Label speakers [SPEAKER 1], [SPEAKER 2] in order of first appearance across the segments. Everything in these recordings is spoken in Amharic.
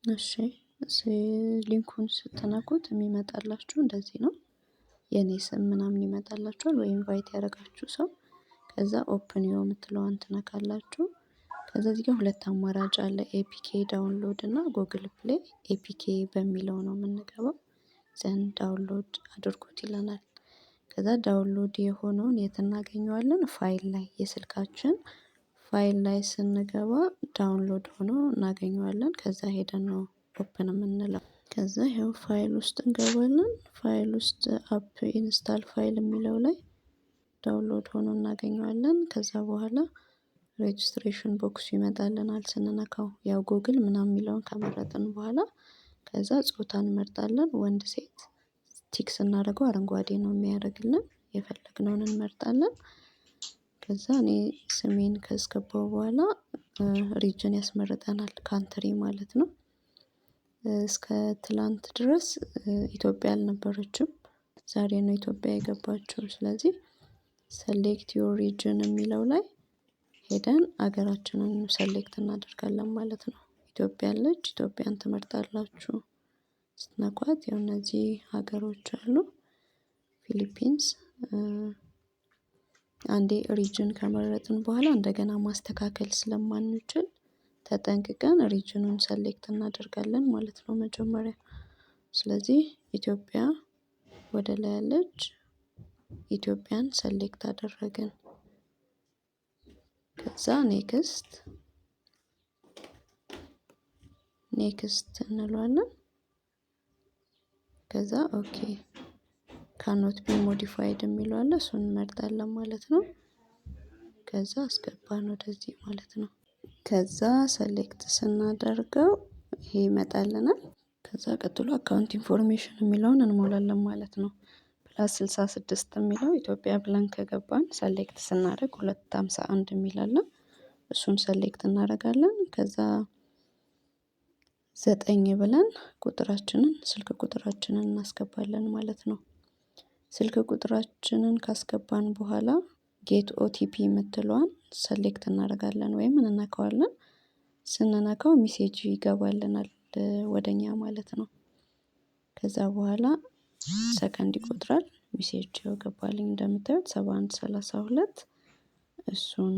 [SPEAKER 1] እሺ ሊንኩን ስትነኩት የሚመጣላችሁ እንደዚህ ነው። የኔ ስም ምናምን ይመጣላችኋል ወይ ኢንቫይት ያደረጋችሁ ሰው። ከዛ ኦፕን ዩ የምትለዋን ትነካላችሁ። ከዛ እዚህ ጋር ሁለት አማራጭ አለ ኤፒኬ ዳውንሎድ እና ጎግል ፕሌይ። ኤፒኬ በሚለው ነው የምንገባው። ዘንድ ዳውንሎድ አድርጉት ይለናል። ከዛ ዳውንሎድ የሆነውን የት እናገኘዋለን? ፋይል ላይ የስልካችን ፋይል ላይ ስንገባ ዳውንሎድ ሆኖ እናገኘዋለን። ከዛ ሄደን ነው ኦፕን የምንለው። ከዛ ይኸው ፋይል ውስጥ እንገባለን። ፋይል ውስጥ አፕ ኢንስታል ፋይል የሚለው ላይ ዳውንሎድ ሆኖ እናገኘዋለን። ከዛ በኋላ ሬጅስትሬሽን ቦክሱ ይመጣልናል ስንነካው ያው ጎግል ምናምን የሚለውን ከመረጥን በኋላ ከዛ ጾታ እንመርጣለን። ወንድ ሴት ቲክ ስናደርገው አረንጓዴ ነው የሚያደርግልን። የፈለግነውን እንመርጣለን። ከዛ እኔ ስሜን ካስገባው በኋላ ሪጅን ያስመርጠናል ካንትሪ ማለት ነው። እስከ ትላንት ድረስ ኢትዮጵያ አልነበረችም። ዛሬ ነው ኢትዮጵያ የገባችው። ስለዚህ ሰሌክት ዩር ሪጅን የሚለው ላይ ሄደን ሀገራችንን ሰሌክት እናደርጋለን ማለት ነው። ኢትዮጵያ አለች ኢትዮጵያን ትመርጣላችሁ። ስትነኳት ያው እነዚህ ሀገሮች አሉ። ፊሊፒንስ አንዴ ሪጅን ከመረጥን በኋላ እንደገና ማስተካከል ስለማንችል ተጠንቅቀን ሪጅኑን ሰሌክት እናደርጋለን ማለት ነው መጀመሪያ። ስለዚህ ኢትዮጵያ ወደ ላይ አለች። ኢትዮጵያን ሰሌክት አደረግን። ከዛ ኔክስት እንለዋለን። ከዛ ኦኬ ካኖት ቢ ሞዲፋይድ የሚለው አለ እሱን እንመርጣለን ማለት ነው። ከዛ አስገባን ወደዚህ ማለት ነው። ከዛ ሰሌክት ስናደርገው ይሄ ይመጣልናል። ከዛ ቀጥሎ አካውንት ኢንፎርሜሽን የሚለውን እንሞላለን ማለት ነው። ፕላስ 66 የሚለው ኢትዮጵያ ብለን ከገባን ሰሌክት ስናደርግ 251 የሚል አለ። እሱን ሰሌክት እናደርጋለን። ከዛ 9 ብለን ቁጥራችንን ስልክ ቁጥራችንን እናስገባለን ማለት ነው። ስልክ ቁጥራችንን ካስገባን በኋላ ጌት ኦቲፒ የምትለዋን ሰሌክት እናደርጋለን ወይም እንነካዋለን። ስንነካው ሚሴጅ ይገባልናል ወደ እኛ ማለት ነው። ከዛ በኋላ ሰከንድ ይቆጥራል። ሚሴጅ ገባልኝ እንደምታዩት 7132 እሱን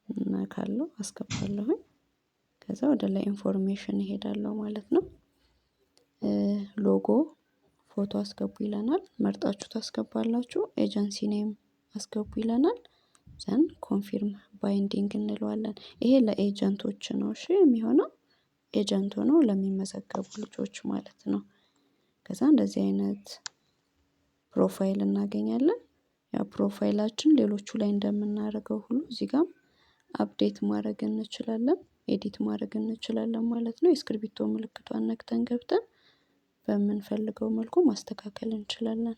[SPEAKER 1] እነካለሁ አስገባለሁኝ። ከዛ ወደ ላይ ኢንፎርሜሽን እሄዳለሁ ማለት ነው። ሎጎ ፎቶ አስገቡ ይለናል። መርጣችሁ ታስገባላችሁ። ኤጀንሲ ኔም አስገቡ ይለናል። ዘን ኮንፊርም ባይንዲንግ እንለዋለን። ይሄ ለኤጀንቶች ነው እሺ የሚሆነው። ኤጀንት ሆነው ለሚመዘገቡ ልጆች ማለት ነው። ከዛ እንደዚህ አይነት ፕሮፋይል እናገኛለን። ያው ፕሮፋይላችን ሌሎቹ ላይ እንደምናደርገው ሁሉ እዚህ ጋርም አፕዴት ማድረግ እንችላለን፣ ኤዲት ማድረግ እንችላለን ማለት ነው። የስክሪቢቶ ምልክቷን ነክተን ገብተን በምንፈልገው መልኩ ማስተካከል እንችላለን።